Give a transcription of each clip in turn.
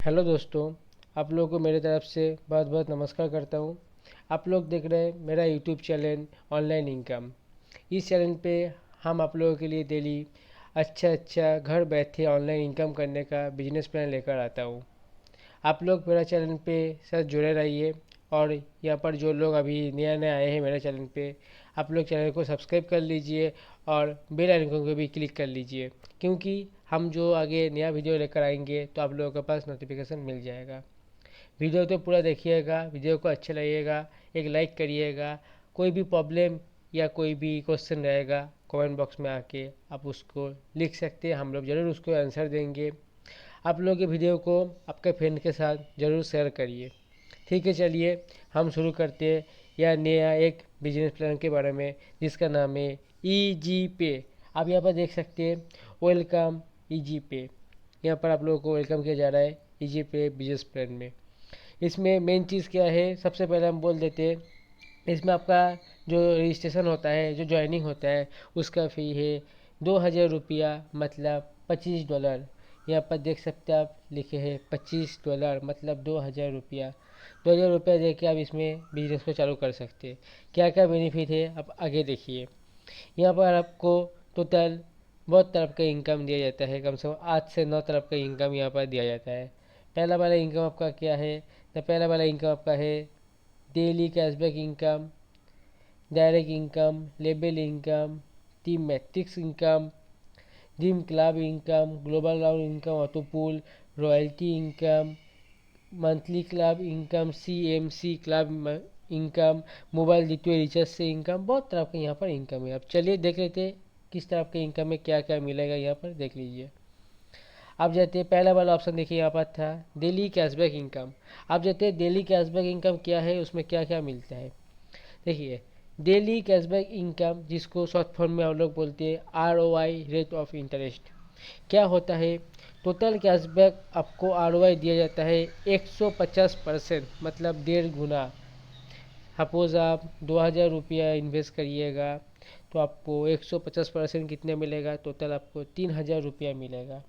Hello दोस्तों, आप लोगों को मेरे तरफ से बहुत बहुत नमस्कार करता हूँ। आप लोग देख रहे हैं मेरा यूट्यूब चैनल ऑनलाइन इनकम। इस चैनल पे हम आप लोगों के लिए डेली अच्छा घर बैठे ऑनलाइन इनकम करने का बिजनेस प्लान लेकर आता हूँ। आप लोग मेरा चैनल पे साथ जुड़े रहिए और यहाँ पर जो लोग अभी नया नया आए हैं मेरे चैनल पे, आप लोग चैनल को सब्सक्राइब कर लीजिए और बेल आइकन को भी क्लिक कर लीजिए, क्योंकि हम जो आगे नया वीडियो लेकर आएंगे तो आप लोगों के पास नोटिफिकेशन मिल जाएगा। वीडियो तो पूरा देखिएगा, वीडियो को अच्छा लगेगा एक लाइक करिएगा। कोई भी प्रॉब्लम या कोई भी क्वेश्चन रहेगा कमेंट बॉक्स में आके आप उसको लिख सकते हैं, हम लोग ज़रूर उसको आंसर देंगे। आप लोग ये वीडियो को आपके फ्रेंड के साथ ज़रूर शेयर करिए। ठीक है, चलिए हम शुरू करते हैं यह नया एक बिजनेस प्लान के बारे में, जिसका नाम है ई जी पे। आप यहाँ पर देख सकते हैं, वेलकम ई जी पे। यहाँ पर आप लोगों को वेलकम किया जा रहा है ई जी पे बिजनेस प्लान में। इसमें मेन चीज़ क्या है, सबसे पहले हम बोल देते हैं। इसमें आपका जो रजिस्ट्रेशन होता है, जो ज्वाइनिंग होता है, उसका फ़ी है 2000 रुपया, मतलब $25। यहाँ पर देख सकते हैं, आप लिखे हैं $25, मतलब 2000 रुपया। 2000 रुपया दे के आप इसमें बिजनेस को चालू कर सकते हैं। क्या क्या बेनिफिट है आप आगे देखिए। यहाँ पर आपको टोटल बहुत तरफ का इनकम दिया जाता है, कम से कम 8 से 9 तरफ का इनकम यहाँ पर दिया जाता है। पहला वाला इनकम आपका क्या है, तो पहला वाला इनकम आपका है daily cashback income, direct income, label income, team matrix income, gym club income, global round income, auto pool, royalty income, monthly club income, CMC club income, mobile gateway recharge से income. बहुत तरह का यहाँ पर income है। अब चलिए देख लेते हैं किस तरह के इनकम में क्या क्या मिलेगा। यहाँ पर देख लीजिए, आप जाते हैं पहला वाला ऑप्शन देखिए, यहाँ पर था डेली कैशबैक इनकम। आप जाते हैं डेली कैशबैक इनकम क्या है, उसमें क्या क्या मिलता है। देखिए, डेली कैशबैक इनकम, जिसको शॉर्ट फॉर्म में हम लोग बोलते हैं ROI, रेट ऑफ इंटरेस्ट, क्या होता है। टोटल कैशबैक आपको ROI दिया जाता है 150%, मतलब 1.5 गुना। सपोज़ आप 2000 रुपया इन्वेस्ट करिएगा तो आपको 150% कितने मिलेगा, टोटल आपको 3000 रुपया मिलेगा।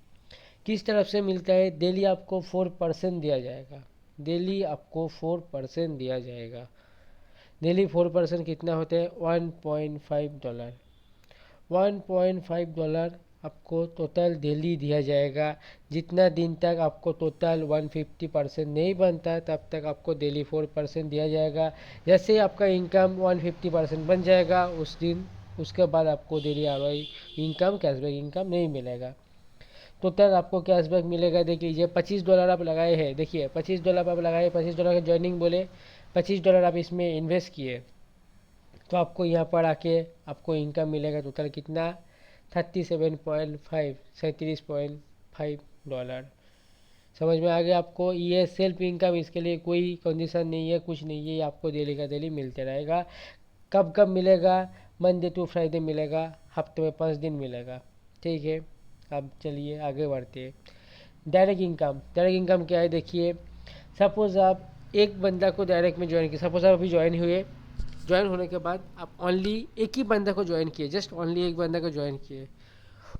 किस तरफ से मिलता है, डेली आपको 4% दिया जाएगा। डेली आपको 4% दिया जाएगा। डेली 4% कितना होता है, $1.5। $1.5 आपको टोटल डेली दिया जाएगा। जितना दिन तक आपको टोटल 150% नहीं बनता, तब तक आपको डेली 4% दिया जाएगा। जैसे आपका इनकम 150% बन जाएगा उस दिन, उसके बाद आपको daily ROI income, cashback income नहीं मिलेगा। टोटल आपको कैशबैक मिलेगा, देख लीजिए $25 आप लगाए हैं। देखिए $25 आप लगाए, $25 का ज्वाइनिंग बोले, $25 आप इसमें इन्वेस्ट किए, तो आपको यहाँ पर आके आपको इनकम मिलेगा टोटल कितना, 37.5, $37.5। समझ में आ गया आपको। ये सेल्फ इनकम, इसके लिए कोई कंडीशन नहीं है, कुछ नहीं है, ये आपको डेली का डेली मिलते रहेगा। कब कब मिलेगा, मंडे टू फ्राइडे मिलेगा, हफ्ते में 5 दिन मिलेगा। ठीक है, अब चलिए आगे बढ़ते हैं। डायरेक्ट इनकम, डायरेक्ट इनकम क्या है देखिए। सपोज़ आप एक बंदा को डायरेक्ट में ज्वाइन किए, सपोज़ आप अभी ज्वाइन हुए, ज्वाइन होने के बाद आप ओनली एक ही बंदा को ज्वाइन किए, जस्ट ओनली एक बंदा को ज्वाइन किए,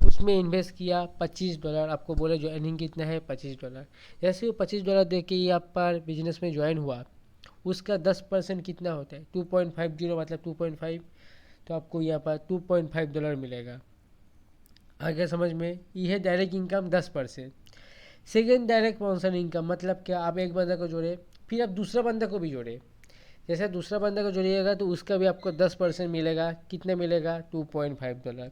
उसमें इन्वेस्ट किया $25। आपको बोले ज्वाइनिंग कितना है, $25। जैसे वो $25 दे के ये आप पर बिजनेस में ज्वाइन हुआ, उसका 10% कितना होता है, 2.50, मतलब 2.5, तो आपको यहाँ पर $2.5 मिलेगा। आगे समझ में, ये है direct income 10%। Second direct sponsor income, मतलब क्या, आप एक बंदा को जोड़े, फिर आप दूसरा बंदा को भी जोड़े। जैसे दूसरा बंदा को जोड़िएगा तो उसका भी आपको 10% मिलेगा। कितने मिलेगा, $2.5।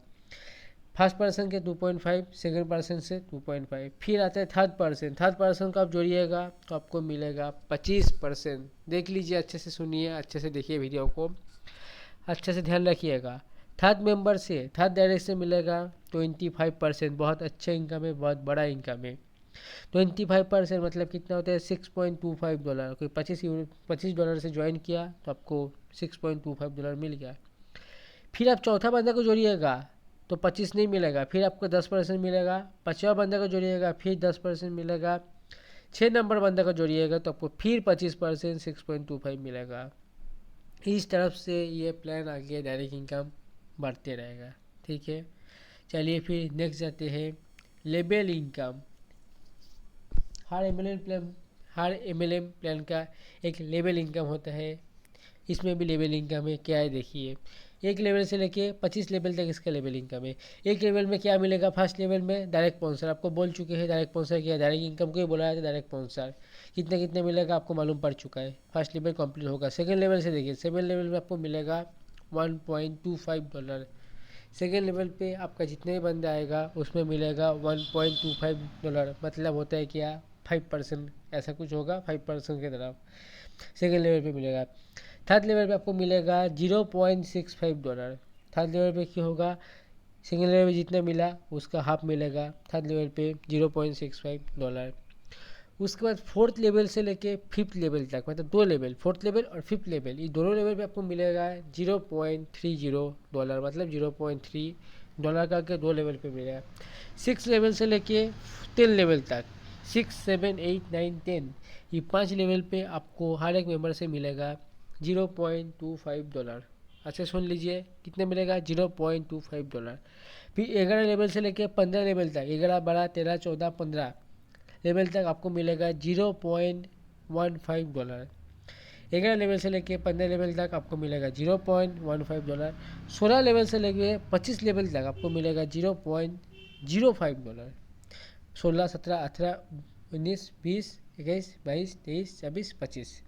फर्स्ट पर्सन के 2.5, सेकेंड पर्सन से 2.5, फिर आता है थर्ड पर्सन। थर्ड पर्सन को आप जोड़िएगा तो आपको मिलेगा 25%। देख लीजिए, अच्छे से सुनिए, अच्छे से देखिए वीडियो को, अच्छे से ध्यान रखिएगा। थर्ड मेंबर से, थर्ड डायरेक्ट से मिलेगा 25%। बहुत अच्छा इनकम है, बहुत बड़ा इनकम है। 25% मतलब कितना होता है, $6.25। कोई $25 से ज्वाइन किया तो आपको $6.25 मिल गया। फिर आप चौथा बंदा को जोड़िएगा तो 25 नहीं मिलेगा, फिर आपको 10% मिलेगा। पाँचवा बंदा को जोड़िएगा फिर 10% मिलेगा। 6 नंबर बंदा को जोड़िएगा तो आपको फिर 25%, 6.25 मिलेगा। इस तरफ से ये प्लान आगे डायरेक्ट इनकम बढ़ते रहेगा। ठीक है, चलिए फिर नेक्स्ट जाते हैं, लेबल इनकम। हर MLM प्लान का एक लेवल इनकम होता है। इसमें भी लेवल इनकम है, क्या है देखिए। एक लेवल से लेके 25 लेवल तक इसका लेवल इनकम है। एक लेवल में क्या मिलेगा, फर्स्ट लेवल में डायरेक्ट स्पॉन्सर, आपको बोल चुके हैं डायरेक्ट स्पॉन्सर क्या है, डायरेक्ट इनकम को ही बोला है डायरेक्ट स्पॉन्सर कितना कितना मिलेगा आपको मालूम पड़ चुका है। फर्स्ट लेवल कंप्लीट होगा। सेकंड लेवल से देखिए, सेकंड लेवल में आपको मिलेगा $1.25। सेकेंड लेवल पे आपका जितने भी बंदा आएगा उसमें मिलेगा $1.25, मतलब होता है क्या 5%, ऐसा कुछ होगा 5% की तरफ सेकेंड लेवल पे मिलेगा। थर्ड लेवल पे आपको मिलेगा $0.65। थर्ड लेवल पे क्या होगा, सेकेंड लेवल पे जितना मिला उसका हाफ मिलेगा थर्ड लेवल पे $0.65। उसके बाद फोर्थ लेवल से लेके फिफ्थ लेवल तक, मतलब दो लेवल, फोर्थ लेवल और फिफ्थ लेवल, ये दोनों लेवल पे आपको मिलेगा $0.30, मतलब $0.3 करके दो लेवल पे मिलेगा। सिक्स लेवल से लेके 10 लेवल तक, 6, 7, 8, 9, 10, ये 5 लेवल पे आपको हर एक मेंबर से मिलेगा $0.25। अच्छा सुन लीजिए कितने मिलेगा, $0.25। फिर 11 लेवल से लेके 15 लेवल तक, 11, 12, 13, 14, 15 लेवल तक आपको मिलेगा $0.15। 11 लेवल से लेके 15 लेवल तक आपको मिलेगा $0.15। 16 लेवल से लेके 25 लेवल तक आपको मिलेगा $0.05। 16, 17, 18, 19, 20, 21, 22, 23, 24, 25,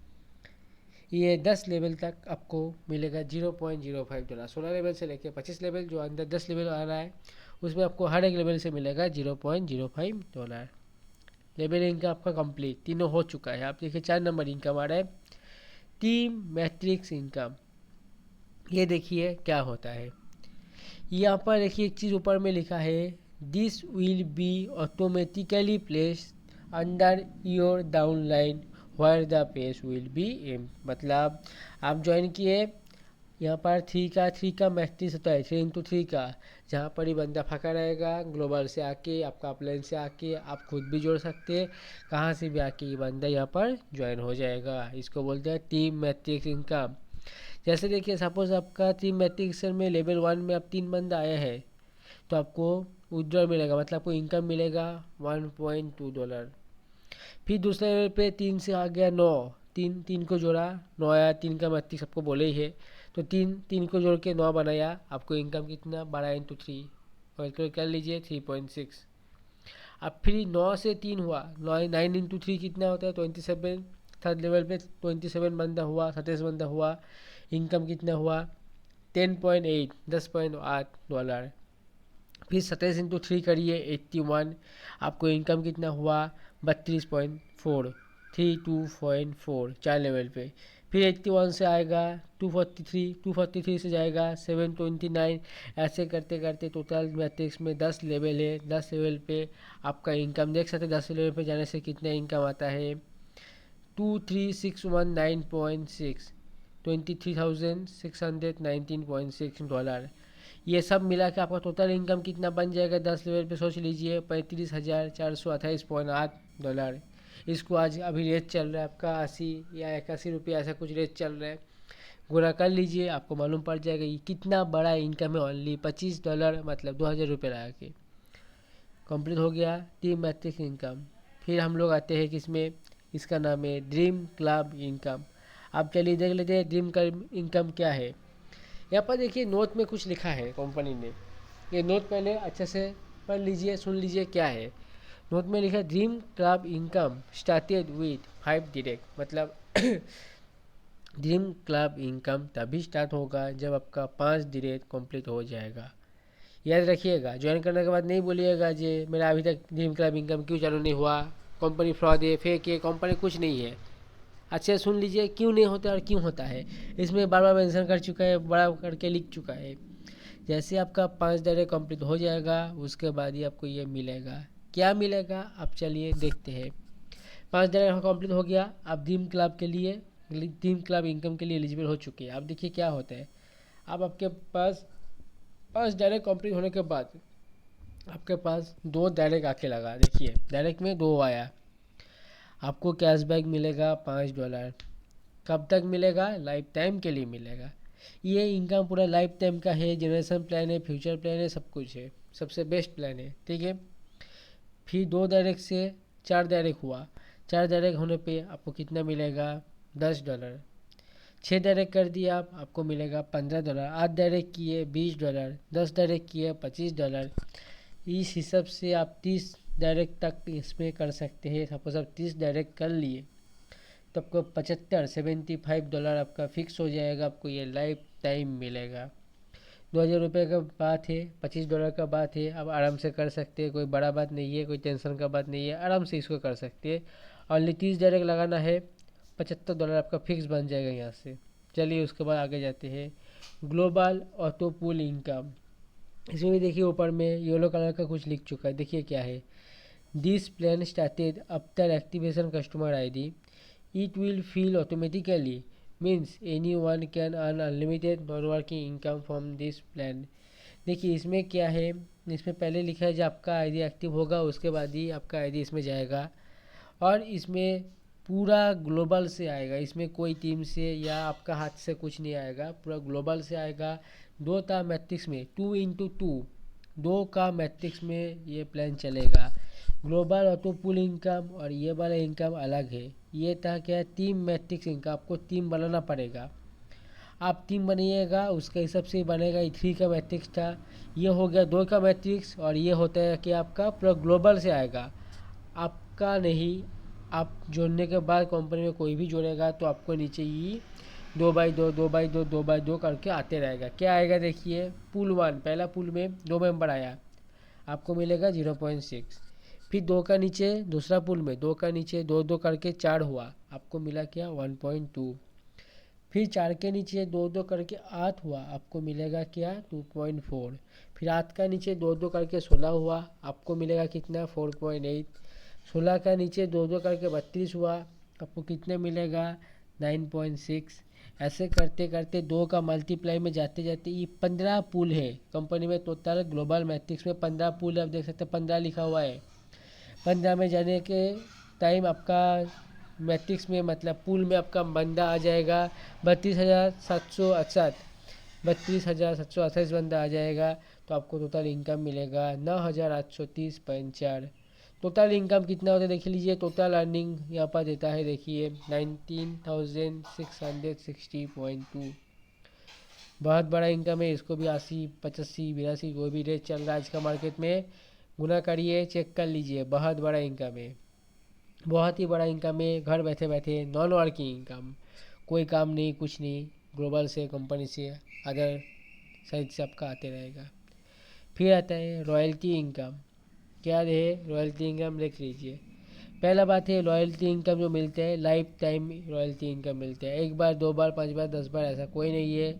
ये 10 लेवल तक आपको मिलेगा $0.05। 16 लेवल से लेके 25 लेवल, जो अंदर 10 लेवल आ रहा है उसमें आपको हर एक लेवल से मिलेगा $0.05। लेवल इनकम आपका कंप्लीट, तीनों हो चुका है। आप देखिए 4 नंबर इनकम आ रहा है, टीम मैट्रिक्स इनकम। ये देखिए क्या होता है, यहाँ पर देखिए एक चीज़ ऊपर में लिखा है, this will be automatically placed under your downline via the page will be um, मतलब आप ज्वाइन किए, यहाँ पर 3 का मैट्रिक्स होता है, 3x3 का, जहाँ पर ही बंदा फंका रहेगा ग्लोबल से आके, आपका अपलाइन से आके, आप खुद भी जोड़ सकते हैं, कहाँ से भी आके ये बंदा यहाँ पर ज्वाइन हो जाएगा। इसको बोलते हैं टीम मैट्रिक्स इनकम। जैसे देखिए सपोज आपका टीम मैट्रिक्स में लेवल 1 में आप 3 बंदा आए हैं तो आपको विड्रॉल मिलेगा, मतलब आपको इनकम मिलेगा $1.2। फिर दूसरे लेवल पे 3 से आ गया 9, तीन को जोड़ा 9 आया, 3 का मैट्रिक्स आपको बोले ही है, तो तीन को जोड़ के 9 बनाया, आपको इनकम कितना 12x3 और कर लीजिए 3.6। अब फिर 9 से 3 हुआ, 9x3 कितना होता है 27। थर्ड लेवल पे 27 बंदा हुआ, 27 बंदा हुआ, इनकम कितना हुआ 10.8, $10.8। फिर 27x3 करिए 81, आपको इनकम कितना हुआ 32.4, 32.4 4 लेवल पे। फिर 81 से आएगा 243, 243 से जाएगा 729, ऐसे करते करते टोटल मैट्रिक्स में 10 लेवल है। 10 लेवल पे आपका इनकम देख सकते हैं, 10 लेवल पे जाने से कितना इनकम आता है 23619.6, $23,619.6। ये सब मिला के आपका टोटल इनकम कितना बन जाएगा 10 लेवल पे, सोच लीजिए $35,428.8। इसको आज अभी रेट चल रहा है आपका 80 या 81 रुपये, ऐसा कुछ रेट चल रहा है, गुणा कर लीजिए आपको मालूम पड़ जाएगा ये कितना बड़ा इनकम है। ओनली $25, मतलब 2000 रुपये लगा के कंप्लीट हो गया टीम मैट्रिक्स इनकम। फिर हम लोग आते हैं किसमें, इसका नाम है ड्रीम क्लब इनकम। अब चलिए देख लेते हैं ड्रीम क्लब इनकम क्या है। यहाँ पर देखिए नोट में कुछ लिखा है कंपनी ने, ये नोट पहले अच्छे से पढ़ लीजिए, सुन लीजिए क्या है। नोट में लिखा है dream club income started with 5 direct, मतलब ड्रीम क्लब इनकम तभी स्टार्ट होगा जब आपका 5 डायरेक्ट कंप्लीट हो जाएगा। याद रखिएगा, ज्वाइन करने के बाद नहीं बोलिएगा जी मेरा अभी तक ड्रीम क्लब इनकम क्यों चालू नहीं हुआ, कंपनी फ्रॉड है, फेक है, कंपनी कुछ नहीं है। अच्छे सुन लीजिए क्यों नहीं होता और क्यों होता है, इसमें बार बार मेंशन कर चुका है, बड़ा करके लिख चुका है। जैसे आपका 5 डायरेक्ट कंप्लीट हो जाएगा उसके बाद ही आपको ये मिलेगा। क्या मिलेगा आप चलिए देखते हैं। 5 डायरेक्ट कंप्लीट हो गया, आप ड्रीम क्लब के लिए, ड्रीम क्लब इनकम के लिए एलिजिबल हो चुके हैं। आप देखिए क्या होता है, अब आपके पास 5 डायरेक्ट कंप्लीट होने के बाद आपके पास 2 डायरेक्ट आके लगा, देखिए डायरेक्ट में 2 आया, आपको कैशबैक मिलेगा $5। कब तक मिलेगा, लाइफ टाइम के लिए मिलेगा। ये इनकम पूरा लाइफ टाइम का है, जनरेशन प्लान है, फ्यूचर प्लान है, सब कुछ है, सबसे बेस्ट प्लान है, ठीक है। फिर 2 डायरेक्ट से 4 डायरेक्ट हुआ, 4 डायरेक्ट होने पे आपको कितना मिलेगा, $10। 6 डायरेक्ट कर दिया आपको मिलेगा $15। 8 डायरेक्ट किए $20, 10 डायरेक्ट किए $25। इस हिसाब से आप 30 डायरेक्ट तक इसमें कर सकते हैं। सपोज आप 30 डायरेक्ट कर लिए तो आपको $75 आपका फिक्स हो जाएगा, आपको ये लाइफ टाइम मिलेगा। 2,000 रुपये का बात है, $25 का बात है, आप आराम से कर सकते हैं, कोई बड़ा बात नहीं है, कोई टेंशन का बात नहीं है, आराम से इसको कर सकते हैं। ओनली 30 डायरेक्ट लगाना है, $75 आपका फिक्स बन जाएगा यहाँ से। चलिए उसके बाद आगे जाते हैं, ग्लोबल ऑटो पूल इनकम। इसमें भी देखिए ऊपर में येलो कलर का कुछ लिख चुका है, देखिए क्या है। This plan started after activation customer ID, it will feel automatically means any one can earn unlimited non working income from this plan. देखिए इसमें क्या है, इसमें पहले लिखा है जब आपका आईडी एक्टिव होगा उसके बाद ही आपका आईडी इसमें जाएगा, और इसमें पूरा ग्लोबल से आएगा, इसमें कोई टीम से या आपका हाथ से कुछ नहीं आएगा, पूरा ग्लोबल से आएगा। 2 का मैट्रिक्स में 2x2, 2 का मैट्रिक्स में ये प्लान चलेगा। ग्लोबल ऑटो पूल इनकम और ये वाला इनकम अलग है। ये था क्या, टीम मैट्रिक्स इनकम, आपको टीम बनाना पड़ेगा। आप टीम बनाइएगा उसके हिसाब से बनेगा। 3 का मैट्रिक्स था, ये हो गया 2 का मैट्रिक्स, और ये होता है कि आपका पूरा ग्लोबल से आएगा, आपका नहीं। आप जोड़ने के बाद कंपनी में कोई भी जोड़ेगा तो आपको नीचे ही 2x2 2x2 2x2 करके आते रहेगा। क्या आएगा देखिए, पूल 1 पहला पूल में 2 मेंबर आया, आपको मिलेगा 0.6। फिर 2 का नीचे दूसरा पुल में 2 का नीचे 2 करके 4 हुआ, आपको मिला क्या 1.2। फिर 4 के नीचे 2 करके 8 हुआ, आपको मिलेगा क्या 2.4। फिर 8 का नीचे 2 करके 16 हुआ, आपको मिलेगा कितना 4.8। 16 का नीचे 2 करके 32 हुआ, आपको कितना मिलेगा 9.6। ऐसे करते करते 2 का मल्टीप्लाई में जाते जाते ये 15 पुल है कंपनी में। टोटल ग्लोबल मैट्रिक्स में 15 पुल है, आप देख सकते हैं 15 लिखा हुआ है। 15 में जाने के टाइम आपका मैट्रिक्स में मतलब पूल में आपका बंदा आ जाएगा 32,768, 32,728 बंदा आ जाएगा, तो आपको टोटल इनकम मिलेगा 9,830.4। टोटल इनकम कितना होता है देख लीजिए, टोटल अर्निंग यहाँ पर देता है देखिए 19,660.2। बहुत बड़ा इनकम है, इसको भी 80 85 82 कोई भी रेट चल रहा है आज का मार्केट में, गुना करिए चेक कर लीजिए, बहुत बड़ा इनकम है, बहुत ही बड़ा इनकम है। घर बैठे बैठे नॉन वर्किंग इनकम, कोई काम नहीं कुछ नहीं, ग्लोबल से कंपनी से अदर साइड से आपका आते रहेगा। फिर आता है रॉयल्टी इनकम। क्या है रॉयल्टी इनकम देख लीजिए। पहला बात है रॉयल्टी इनकम जो मिलते हैं लाइफ टाइम रॉयल्टी इनकम मिलते हैं, 1 बार 2 बार 5 बार 10 बार ऐसा कोई नहीं है,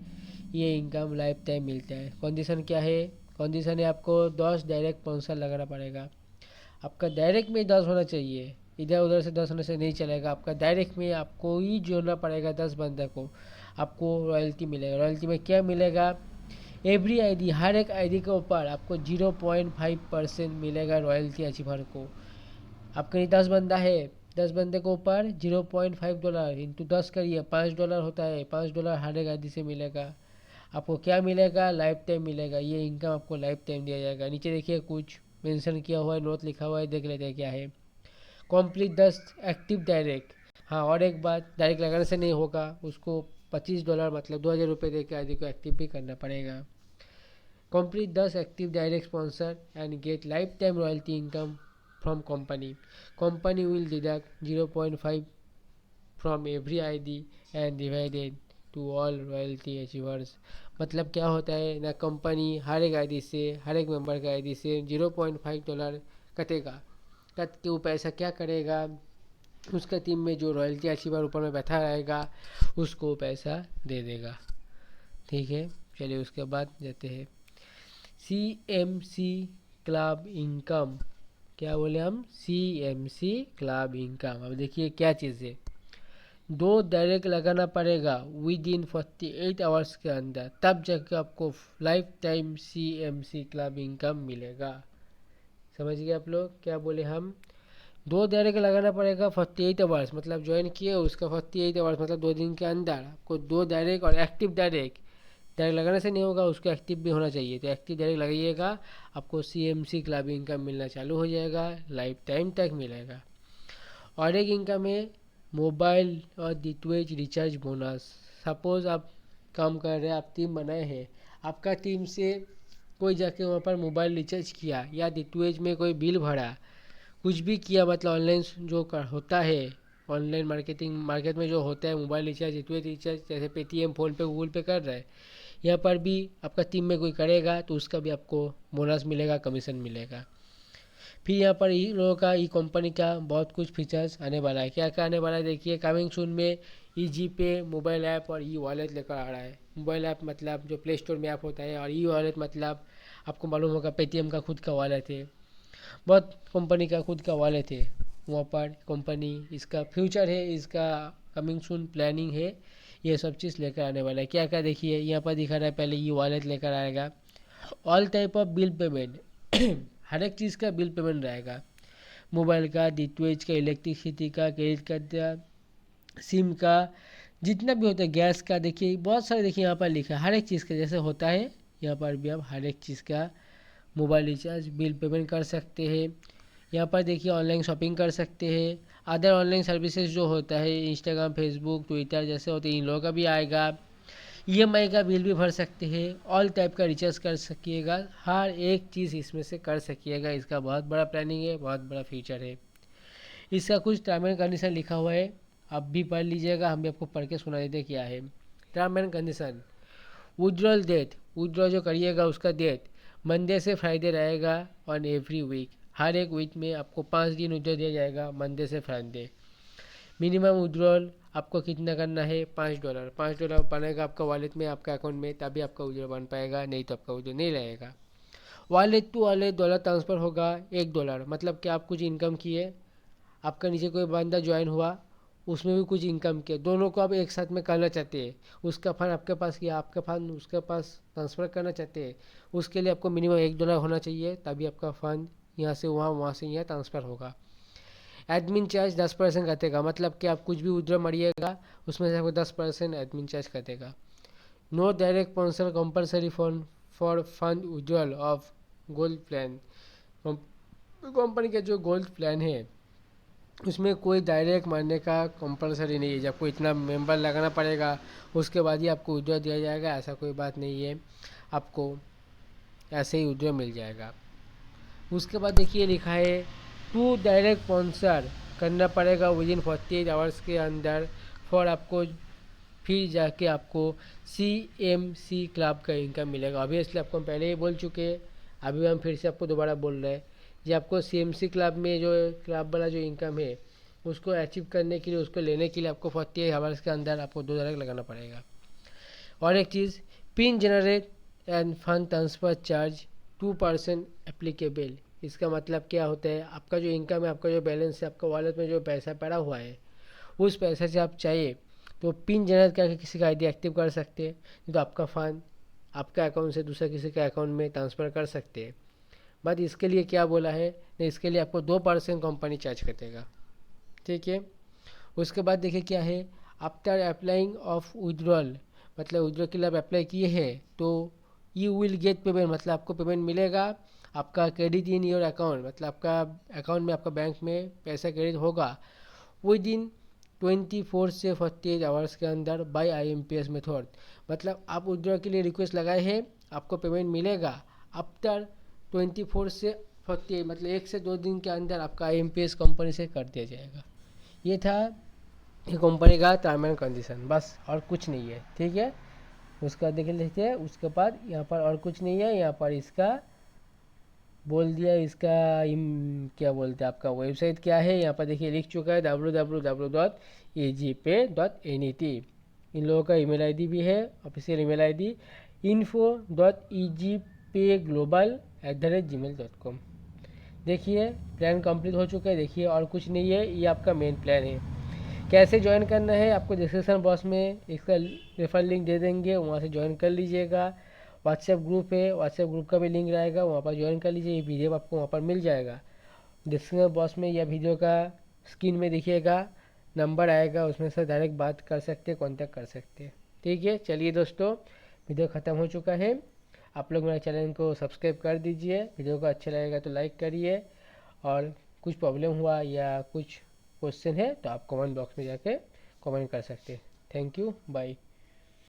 ये इनकम लाइफ टाइम मिलता है। कंडीशन क्या है, कंडीशन है आपको 10 डायरेक्ट स्पॉन्सर लगाना पड़ेगा, आपका डायरेक्ट में 10 होना चाहिए, इधर उधर से 10 होने से नहीं चलेगा, आपका डायरेक्ट में आपको ही जोड़ना पड़ेगा 10 बंदे को, आपको रॉयल्टी मिलेगा। रॉयल्टी में क्या मिलेगा, एवरी आईडी हर एक आईडी के ऊपर आपको 0.5% मिलेगा रॉयल्टी अचीवर को। आपके लिए 10 बंदा है, 10 बंदे के ऊपर $0.5 इंटू 10 करिए, $5 होता है, $5 हर एक आईडी से मिलेगा। आपको क्या मिलेगा, लाइफ टाइम मिलेगा, ये इनकम आपको लाइफ टाइम दिया जाएगा। नीचे देखिए कुछ मेंशन किया हुआ है, नोट लिखा हुआ है, देख लेते हैं क्या है। कंप्लीट 10 एक्टिव डायरेक्ट, हाँ और एक बात डायरेक्ट लगाने से नहीं होगा, उसको $25 मतलब 2,000 रुपये दे के आईडी को एक्टिव भी करना पड़ेगा। Complete 10 active direct sponsor and get lifetime royalty income from company, company will deduct 0.5 from every ID and divided to all royalty achievers. मतलब क्या होता है ना, कंपनी हर एक आईडी से हर एक मेंबर का आईडी से $0.5 कटेगा, कट के वो पैसा क्या करेगा, उसका टीम में जो रॉयल्टी अचीवर ऊपर में बैठा रहेगा उसको पैसा दे देगा। ठीक है, चलिए उसके बाद जाते हैं CMC क्लब इनकम। क्या बोले हम, CMC क्लब इनकम। अब देखिए क्या चीज़ है, 2 डायरेक्ट लगाना पड़ेगा विद इन 48 आवर्स के अंदर, तब जाकर आपको life time CMC club income मिलेगा। समझ गए आप लोग, क्या बोले हम, 2 डायरेक्ट लगाना पड़ेगा 48 आवर्स, मतलब ज्वाइन किए उसका 48 आवर्स मतलब 2 दिन के अंदर आपको 2 डायरेक्ट और एक्टिव डायरेक्ट, डायरेक्ट लगाने से नहीं होगा, उसको एक्टिव भी होना चाहिए, तो एक्टिव डायरेक्ट लगाइएगा, आपको CMC क्लब इनकम मिलना चालू हो जाएगा, लाइफ टाइम तक मिलेगा। और एक इनकम है मोबाइल और डीटीएच रिचार्ज बोनस। सपोज़ आप काम कर रहे हैं, आप टीम बनाए हैं, आपका टीम से कोई जाके वहाँ पर मोबाइल रिचार्ज किया या डीटीएच में कोई बिल भरा, कुछ भी किया, मतलब ऑनलाइन जो होता है, ऑनलाइन मार्केट में जो होता है मोबाइल रिचार्ज डीटीएच रिचार्ज, जैसे पेटीएम, फ़ोनपे, गूगल पे कर रहे हैं, यहाँ पर भी आपका टीम में कोई करेगा तो उसका भी आपको बोनस मिलेगा, कमीशन मिलेगा। फिर यहाँ पर ई लोगों का, ई कंपनी का बहुत कुछ फीचर्स आने वाला है। क्या क्या आने वाला है देखिए, कमिंग सून में ई जी पे मोबाइल ऐप और ई वॉलेट लेकर आ रहा है। मोबाइल ऐप मतलब जो प्ले स्टोर में ऐप होता है, और ई वॉलेट मतलब आपको मालूम होगा पेटीएम का खुद का वॉलेट है, बहुत कंपनी का खुद का वॉलेट है। वहाँ पर कंपनी, इसका फ्यूचर है, इसका कमिंग सून प्लानिंग है, ये सब चीज़ लेकर आने वाला है। क्या क्या देखिए यहाँ पर दिखा रहा है, पहले ई वॉलेट लेकर आएगा, all type of bill payment हर एक चीज़ का बिल पेमेंट रहेगा, मोबाइल का, डीटीएच का, इलेक्ट्रिसिटी का, क्रेडिट कार्ड का, सिम का, जितना भी होता है, गैस का, देखिए बहुत सारे, देखिए यहाँ पर लिखा है हर एक चीज़ का जैसे होता है, यहाँ पर भी आप हर एक चीज़ का मोबाइल रिचार्ज, बिल पेमेंट कर सकते हैं। यहाँ पर देखिए ऑनलाइन शॉपिंग कर सकते हैं, अदर ऑनलाइन सर्विसेज जो होता है इंस्टाग्राम, फेसबुक, ट्विटर जैसे होते हैं, इन लोगों का भी आएगा। ईएमआई का बिल भी भर सकते हैं, ऑल टाइप का रिचार्ज कर सकिएगा, हर एक चीज़ इसमें से कर सकिएगा। इसका बहुत बड़ा प्लानिंग है, बहुत बड़ा फ्यूचर है। इसका कुछ टर्म एंड कंडीशन लिखा हुआ है, आप भी पढ़ लीजिएगा, हम भी आपको पढ़ के सुना देते क्या है। Term and condition, withdrawal date, withdraw जो करिएगा उसका डेट मंडे से फ्राइडे रहेगा ऑन एवरी वीक। हर एक वीक में आपको 5 दिन विड्रॉ दिया जाएगा, मंडे से फ्राइडे। मिनिमम विड्रॉल आपको कितना करना है, $5। $5 बनेगा आपका वॉलेट में, आपका अकाउंट में, तभी आपका विड्रॉ बन पाएगा, नहीं तो आपका विड्रॉ नहीं रहेगा। Wallet to wallet dollar transfer होगा $1, मतलब कि आप कुछ इनकम किए, आपका नीचे कोई बंदा ज्वाइन हुआ, उसमें भी कुछ इनकम किया, दोनों को आप एक साथ में करना चाहते हैं, उसका फंड आपके पास किया, आपका फंड उसके पास ट्रांसफ़र करना चाहते हैं, उसके लिए आपको मिनिमम $1 होना चाहिए, तभी आपका फंड यहाँ से वहाँ, वहाँ से यहाँ ट्रांसफ़र होगा। एडमिन चार्ज 10% कटेगा, मतलब कि आप कुछ भी विड्रॉ मारिएगा उसमें से आपको 10% एडमिन चार्ज कटेगा। No direct sponsor compulsory for fund withdrawal of gold plan. Company का जो गोल्ड प्लान है उसमें कोई डायरेक्ट मारने का कंपलसरी नहीं है, जब आपको इतना मेंबर लगाना पड़ेगा उसके बाद ही आपको विड्रॉ दिया जाएगा, ऐसा कोई बात नहीं है, आपको ऐसे ही विड्रॉ मिल जाएगा। उसके बाद देखिए लिखा है टू डायरेक्ट स्पॉन्सर करना पड़ेगा विदिन 48 आवर्स के अंदर, फॉर आपको फिर जाके आपको CMC क्लब का इनकम मिलेगा। ऑब्वियसली आपको हम पहले ही बोल चुके हैं, अभी हम फिर से आपको दोबारा बोल रहे हैं, जी आपको CMC क्लब में जो क्लब वाला जो इनकम है उसको अचीव करने के लिए, उसको लेने के लिए आपको 48 आवर्स के अंदर आपको $2 लगाना पड़ेगा। और एक चीज़, pin generate and fund transfer charge 2% applicable. इसका मतलब क्या होता है, आपका जो इनकम है, आपका जो बैलेंस है, आपका वॉलेट में जो पैसा पड़ा हुआ है, उस पैसे से आप चाहिए तो पिन जनरेट करके किसी का आईडी एक्टिव कर सकते हैं, नहीं तो आपका फंड आपका अकाउंट से दूसरा किसी के अकाउंट में ट्रांसफ़र कर सकते हैं। बट इसके लिए क्या बोला है, नहीं इसके लिए आपको 2% कंपनी चार्ज करेगा, ठीक है। उसके बाद देखिए क्या है, आफ्टर अप्लाइंग ऑफ विड्रॉल, मतलब विड्रॉल के लिए आप अप्लाई किए हैं तो यू विल गेट पेमेंट, मतलब आपको पेमेंट मिलेगा, आपका क्रेडिट इन योर अकाउंट, मतलब आपका अकाउंट में, आपका बैंक में पैसा क्रेडिट होगा विद इन 24 से 48 आवर्स के अंदर बाय IMPS मेथड। मतलब आप विड्रॉ के लिए रिक्वेस्ट लगाए हैं, आपको पेमेंट मिलेगा आफ्टर 24 से 48, मतलब 1 से 2 दिन के अंदर आपका IMPS कंपनी से कर दिया जाएगा। ये था ये कंपनी का टर्म एंड कंडीशन, बस और कुछ नहीं है, ठीक है। उसका देख लेते हैं, उसके बाद यहाँ पर और कुछ नहीं है, यहाँ पर इसका बोल दिया, इसका क्या बोलते हैं, आपका वेबसाइट क्या है, यहाँ पर देखिए लिख चुका है www.egpay.net। इन लोगों का ईमेल आईडी भी है, ऑफिशियल ईमेल आईडी info.egpayglobal@gmail.com। देखिए प्लान कंप्लीट हो चुका है, देखिए और कुछ नहीं है, ये आपका मेन प्लान है। कैसे ज्वाइन करना है, आपको डिस्क्रिप्शन बॉक्स में इसका रेफर लिंक दे देंगे, वहाँ से ज्वाइन कर लीजिएगा। व्हाट्सएप ग्रुप है, व्हाट्सएप ग्रुप का भी लिंक रहेगा, वहाँ पर ज्वाइन कर लीजिए, ये वीडियो आपको वहाँ पर मिल जाएगा डिस्क्रिप्शन बॉक्स में, या वीडियो का स्क्रीन में दिखिएगा, नंबर आएगा, उसमें से डायरेक्ट बात कर सकते हैं, कॉन्टैक्ट कर सकते हैं, ठीक है। चलिए दोस्तों, वीडियो ख़त्म हो चुका है, आप लोग मेरे चैनल को सब्सक्राइब कर दीजिए, वीडियो को अच्छा लगेगा तो लाइक करिए, और कुछ प्रॉब्लम हुआ या कुछ क्वेश्चन है तो आप कमेंट बॉक्स में जाके कमेंट कर सकते हैं। Thank you, bye.